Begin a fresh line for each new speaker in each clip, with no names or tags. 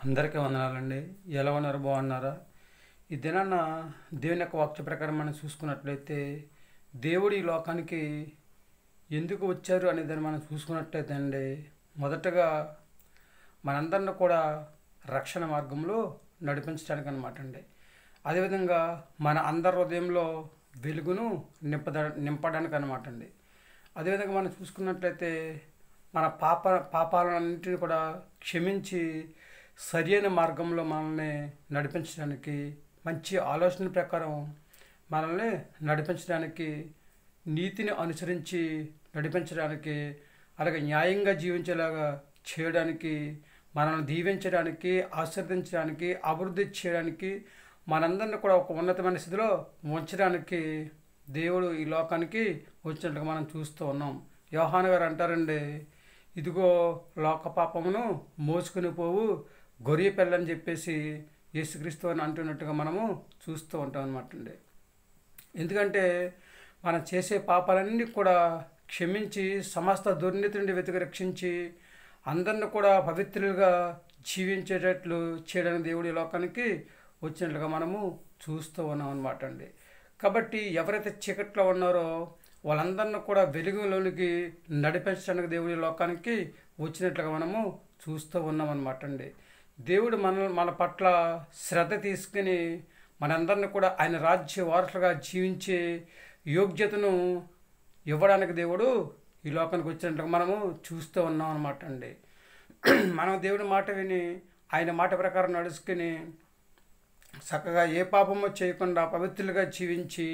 అందరికీ వందనాలండి. ఎలా ఉన్నారు? బాగున్నారా? ఈ దినాన దేవుని యొక్క వాక్య ప్రకారం మనం చూసుకున్నట్లయితే దేవుడు ఈ లోకానికి ఎందుకు వచ్చారు అనే దాన్ని మనం చూసుకున్నట్లయితే అండి, మొదటగా మనందరిని కూడా రక్షణ మార్గంలో నడిపించడానికి అనమాట అండి. అదేవిధంగా మన అందరి హృదయంలో వెలుగును నింపడానికి అనమాట అండి. అదేవిధంగా మనం చూసుకున్నట్లయితే మన పాపాలన్నింటినీ కూడా క్షమించి సరైన మార్గంలో మనల్ని నడిపించడానికి, మంచి ఆలోచన ప్రకారం మనల్ని నడిపించడానికి, నీతిని అనుసరించి నడిపించడానికి, అలాగే న్యాయంగా జీవించేలాగా చేయడానికి, మనల్ని దీవించడానికి, ఆశీర్వదించడానికి, అభివృద్ధి చేయడానికి, మనందరినీ కూడా ఒక ఉన్నతమైన స్థితిలో ఉంచడానికి దేవుడు ఈ లోకానికి వచ్చినట్టుగా మనం చూస్తూ ఉన్నాం. యోహాను గారు అంటారండి, ఇదిగో లోక పాపమును మోసుకుని పోవు గొర్రె పిల్లని చెప్పేసి యేసుక్రీస్తు అని అంటున్నట్టుగా మనము చూస్తూ ఉంటాం అనమాట అండి. ఎందుకంటే మనం చేసే పాపాలన్నీ కూడా క్షమించి సమస్త దుర్నీతి నుండి వెతికి రక్షించి అందరిని కూడా పవిత్రులుగా జీవించేటట్లు చేయడానికి దేవుడి లోకానికి వచ్చినట్లుగా మనము చూస్తూ ఉన్నాం అనమాట అండి. కాబట్టి ఎవరైతే చీకట్లో ఉన్నారో వాళ్ళందరినీ కూడా వెలుగులోనికి నడిపించడానికి దేవుడి లోకానికి వచ్చినట్లుగా మనము చూస్తూ ఉన్నాం అనమాట అండి. దేవుడు మన పట్ల శ్రద్ధ తీసుకుని మనందరినీ కూడా ఆయన రాజ్య వారసులుగా జీవించే యోగ్యతను ఇవ్వడానికి దేవుడు ఈ లోకానికి వచ్చినట్లుగా మనము చూస్తూ ఉన్నాం అనమాట అండి. మనం దేవుడి మాట విని ఆయన మాట ప్రకారం నడుచుకుని చక్కగా ఏ పాపమో చేయకుండా పవిత్రులుగా జీవించి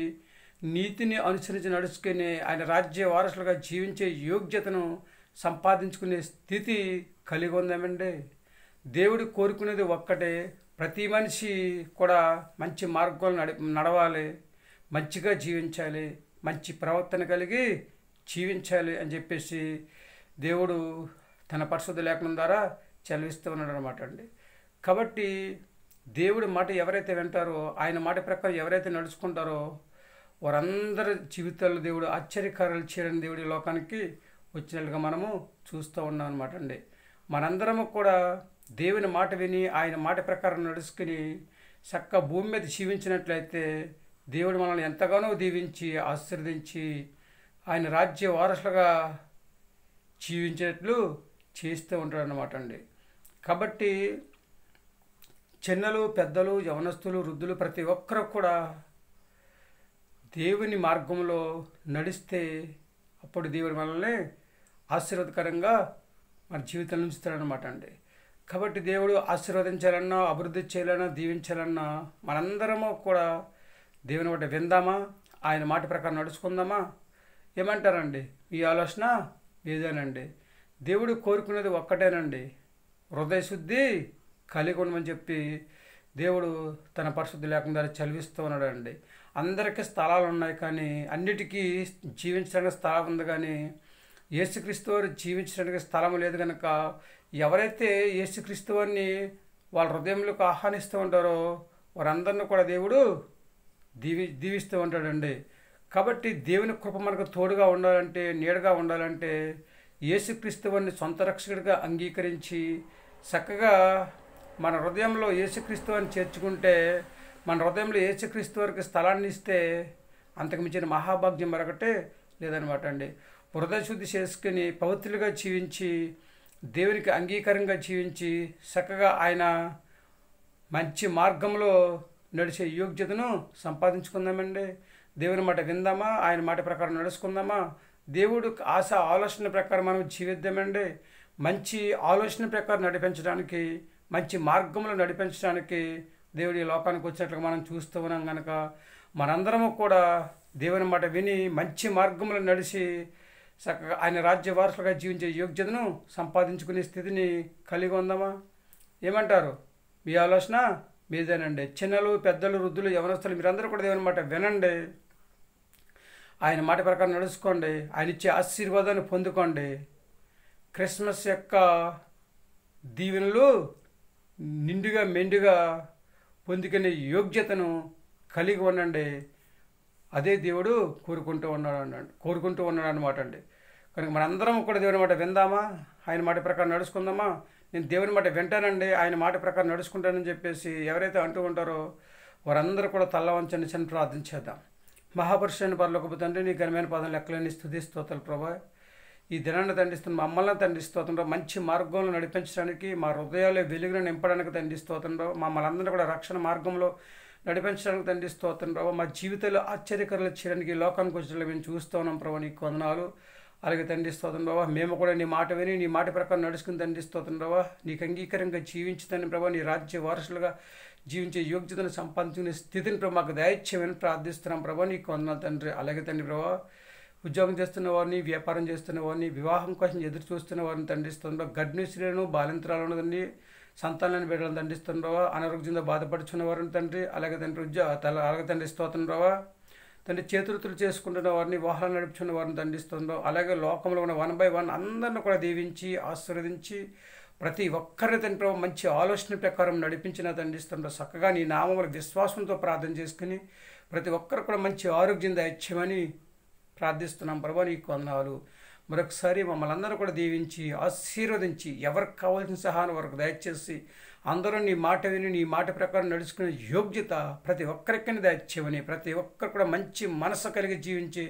నీతిని అనుసరించి నడుచుకుని ఆయన రాజ్య వారసులుగా జీవించే యోగ్యతను సంపాదించుకునే స్థితి కలిగి ఉందామండి. దేవుడు కోరుకునేది ఒక్కటే, ప్రతి మనిషి కూడా మంచి మార్గంలో నడవాలి, మంచిగా జీవించాలి, మంచి ప్రవర్తన కలిగి జీవించాలి అని చెప్పేసి దేవుడు తన పరిశుద్ధ లేఖనం ద్వారా చదివిస్తూ ఉన్నాడు అనమాట అండి. కాబట్టి దేవుడి మాట ఎవరైతే వింటారో, ఆయన మాట ప్రకారం ఎవరైతే నడుచుకుంటారో వారందరి జీవితాల్లో దేవుడు ఆశ్చర్యకార్యాలు చేయడానికి దేవుడి లోకానికి వచ్చినట్లుగా మనము చూస్తూ ఉన్నాం అనమాట అండి. మనందరము కూడా దేవుని మాట విని ఆయన మాట ప్రకారం నడుచుకుని చక్క భూమి మీద జీవించినట్లయితే దేవుడు మనల్ని ఎంతగానో దీవించి ఆశీర్వదించి ఆయన రాజ్య వారసులుగా జీవించేట్లు చేస్తూ ఉంటాడు అన్నమాట అండి. కాబట్టి చిన్నలు, పెద్దలు, యవనస్తులు, వృద్ధులు ప్రతి ఒక్కరు కూడా దేవుని మార్గంలో నడిస్తే అప్పుడు దేవుడు మనల్ని ఆశీర్వాదకరంగా మన జీవితంలో ఉంచుతాడనమాట అండి. కాబట్టి దేవుడు ఆశీర్వదించాలన్నా, అభివృద్ధి చేయాలన్నా, దీవించాలన్నా మనందరము కూడా దేవుని మాట విందామా, ఆయన మాట ప్రకారం నడుచుకుందామా? ఏమంటారండి? ఈ ఆలోచన ఏదేనండి. దేవుడు కోరుకునేది ఒక్కటేనండి, హృదయ శుద్ధి కలిగి ఉండమని చెప్పి దేవుడు తన పరిశుద్ధి లేకుండా చదివిస్తూ ఉన్నాడు అండి. అందరికీ స్థలాలు ఉన్నాయి, కానీ అన్నిటికీ జీవించడానికి స్థలం ఉంది, కానీ యేసుక్రీస్తు వారు జీవించడానికి స్థలం లేదు. కనుక ఎవరైతే యేసుక్రీస్తు వారిని వాళ్ళ హృదయంలోకి ఆహ్వానిస్తూ ఉంటారో వారందరినీ కూడా దేవుడు దీవిస్తూ ఉంటాడండి. కాబట్టి దేవుని కృప మనకు తోడుగా ఉండాలంటే, నీడగా ఉండాలంటే యేసుక్రీస్తు వారిని సొంత రక్షకుడిగా అంగీకరించి చక్కగా మన హృదయంలో యేసుక్రీస్తు వారిని చేర్చుకుంటే, మన హృదయంలో యేసుక్రీస్తు వారికి స్థలాన్ని ఇస్తే అంతకు మించిన మహాభాగ్యం మరొకటే లేదనమాట అండి. హృదయ శుద్ధి చేసుకుని పవిత్రులుగా జీవించి దేవునికి అంగీకారంగా జీవించి చక్కగా ఆయన మంచి మార్గంలో నడిచే యోగ్యతను సంపాదించుకుందామండి. దేవుని మాట విందామా, ఆయన మాట ప్రకారం నడుచుకుందామా? దేవుడు ఆలోచన ప్రకారం మనం జీవిద్దామండి. మంచి ఆలోచన ప్రకారం నడిపించడానికి, మంచి మార్గంలో నడిపించడానికి దేవుడు ఈ లోకానికి వచ్చినట్లుగా మనం చూస్తూ ఉన్నాం. కనుక మనందరము కూడా దేవుని మాట విని మంచి మార్గంలో నడిచి చక్కగా ఆయన రాజ్య వారసులుగా జీవించే యోగ్యతను సంపాదించుకునే స్థితిని కలిగి ఉందామా? ఏమంటారు? మీ ఆలోచన మీదేనండి. చిన్నలు, పెద్దలు, వృద్ధులు, యవనస్తులు మీరందరూ కూడా దేవుని మాట వినండి, ఆయన మాట ప్రకారం నడుచుకోండి, ఆయన ఇచ్చే ఆశీర్వాదాన్ని పొందుకోండి. క్రిస్మస్ యొక్క దీవెనలు నిండుగా మెండుగా పొందుకునే యోగ్యతను కలిగి ఉండండి. అదే దేవుడు కోరుకుంటూ ఉన్నాడు అనమాట అండి. కనుక మనందరం కూడా దేవుని మాట విందామా, ఆయన మాట ప్రకారం నడుచుకుందామా? నేను దేవుని మాట వింటానండి, ఆయన మాట ప్రకారం నడుచుకుంటానని చెప్పేసి ఎవరైతే అంటూ ఉంటారో వారందరూ కూడా తల్ల వంచండి చిన్న ప్రార్థన చేద్దాం. మహాపురుషుని పరలోకపు తండ్రి, నీ ఘనమైన పాదం లెక్కలేని స్తుతి స్తోత్రాలు ప్రభా. ఈ దినాన్ని తండ్రిస్తున్న మమ్మల్ని తండ్రిస్తోతుండ్రో, మంచి మార్గంలో నడిపించడానికి, మా హృదయాల్లో వెలుగును నింపడానికి తండ్రిస్తోతుండ్రో, మమ్మల్ని అందరూ కూడా రక్షణ మార్గంలో నడిపించడానికి తండ్రిస్తోతుండ్రో, మా జీవితంలో ఆశ్చర్యకరలు చేయడానికి ఈ లోకానికి వచ్చిన మేము చూస్తూ ఉన్నాం ప్రభా. నీకు వందనాలు. అలాగే తండ్రిస్తోతుండ్రో, మేము కూడా నీ మాట విని నీ మాట ప్రకారం నడుచుకుని తండ్రిస్తోతుండ్రో, నీకు అంగీకారంగా జీవించుతాను ప్రభా. నీ రాజ్య వారసులుగా జీవించే యోగ్యతను సంపాదించుకునే స్థితిని ప్రభా మాకు దయచేయమని ప్రార్థిస్తున్నాం ప్రభా. నీకు వందనాలు తండ్రి. అలాగే తండ్రి ప్రభా, ఉద్యోగం చేస్తున్న వారిని, వ్యాపారం చేస్తున్న వారిని, వివాహం కోసం ఎదురు చూస్తున్న వారిని తండ్రిస్తుండ్రో, గర్భిణీశ్రీలను, బాలింతరాలను తండ్రి, సంతానాన్ని బిడ్డలను తండ్రిస్తుండ్రో, అనారోగ్యంతో బాధపడుచున్న వారిని తండ్రి, అలాగే తండ్రి అలాగే తండ్రిస్తోతుండ్రో, తండ్రి చేతులు చేసుకుంటున్న వారిని, వాహనాలు నడుపుచున్న వారిని తండ్రిస్తుండ్రో, అలాగే లోకంలో ఉన్న 1 by 1 అందరిని కూడా దీవించి ఆశీర్వదించి ప్రతి ఒక్కరిని తండ్రి మంచి ఆలోచన ప్రకారం నడిపించిన తండ్రిస్తుండ్రో, చక్కగా నీ నామములు విశ్వాసంతో ప్రార్థన చేసుకుని ప్రతి ఒక్కరు కూడా మంచి ఆరోగ్యం దయచేయమని ప్రార్థిస్తున్నాం ప్రభా. నీకు వందనాలు. మరొకసారి మమ్మల్ని అందరూ కూడా దీవించి ఆశీర్వదించి ఎవరికి కావాల్సిన సహాయం వరకు దయచేసి అందరూ నీ మాట విని నీ మాట ప్రకారం నడుచుకునే యోగ్యత ప్రతి ఒక్కరికి దయచేయమని, ప్రతి ఒక్కరు కూడా మంచి మనసు కలిగి జీవించే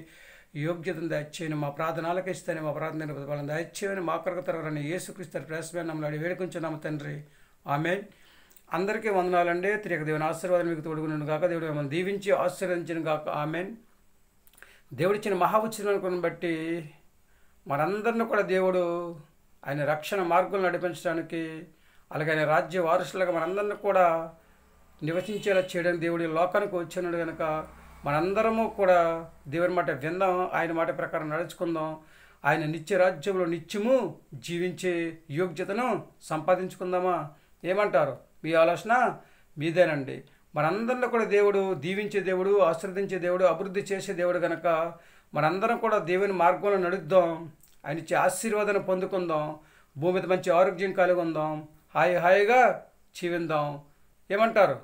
యోగ్యతను దయచేయని, మా ప్రార్థనలకు ఇస్తాను, మా ప్రార్థన వాళ్ళని దయచేయని, మా కొరకు తరగని యేసుక్రీస్తు ప్రేసమైన నమ్మల్ని వేడుకుంటున్నాము తండ్రి. ఆమేన్. అందరికీ వందనాలండి. తిరిగి దేవుని ఆశీర్వాదం మీకు తోడుగును గాక. దేవుడు మిమ్మల్ని దీవించి ఆశీర్వదించిన గాక. ఆమేన్. దేవుడిచ్చిన మహాఉచ్చరణను బట్టి మనందరిని కూడా దేవుడు ఆయన రక్షణ మార్గంలో నడిపించడానికి, అలాగే ఆయన రాజ్య వారసులుగా మనందరిని కూడా నివసించేలా చేయడానికి దేవుడి లోకానికి వచ్చినాడు కనుక మనందరము కూడా దేవుని మాట విందాం, ఆయన మాట ప్రకారం నడుచుకుందాం, ఆయన నిత్య రాజ్యంలో నిత్యము జీవించే యోగ్యతను సంపాదించుకుందామా? ఏమంటారు? మీ ఆలోచన మీదేనండి. మనందరిలో కూడా దేవుడు దీవించే దేవుడు, ఆశీర్వదించే దేవుడు, అభివృద్ధి చేసే దేవుడు కనుక మనందరం కూడా దేవుని మార్గంలో నడుద్దాం, ఆయన ఇచ్చే ఆశీర్వాదాన్ని పొందుకుందాం, భూమి మీద మంచి ఆరోగ్యం కలిగి ఉందాం, హాయిగా జీవిందాం. ఏమంటారు?